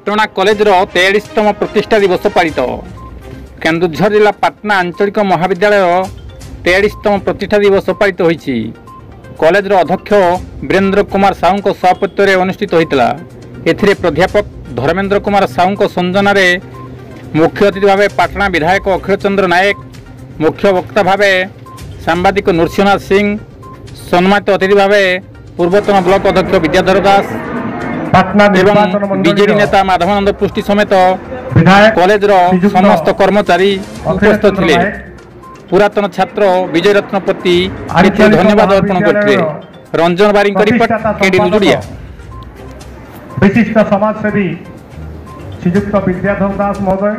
Patna college 43तम प्रतिष्ठा दिवस पालित। केन्दुझर जिला पाटना आंचलिक महाविद्यालय 43तम प्रतिष्ठा दिवस पालित होईछि। कॉलेज अध्यक्ष वीरेन्द्र कुमार साहू सभापत्य अनुष्ठित होता। एथिरे प्राध्यापक धर्मेन्द्र कुमार साहू संयोजन मुख्य अतिथि भाव पाटना विधायक अखिल चंद्र नायक, मुख्य वक्ता भाव सांबादिक नृसिंहनाथ सिंह, सम्मानित अतिथि भाव पूर्वतन ब्लॉक अध्यक्ष विद्याधर दास एवं बीजेडी नेता माधवानंद पुष्टि समेत कॉलेज समस्त कर्मचारी उपस्थित थे। पुरातन छात्र विजय रत्न प्रति धन्यवाद अर्पण करते। रंजन बारिंग रिपोर्ट केडी नुजुड़िया। विशिष्ट समाजसेवी श्रीजुक्त विद्याधर दास महोदय।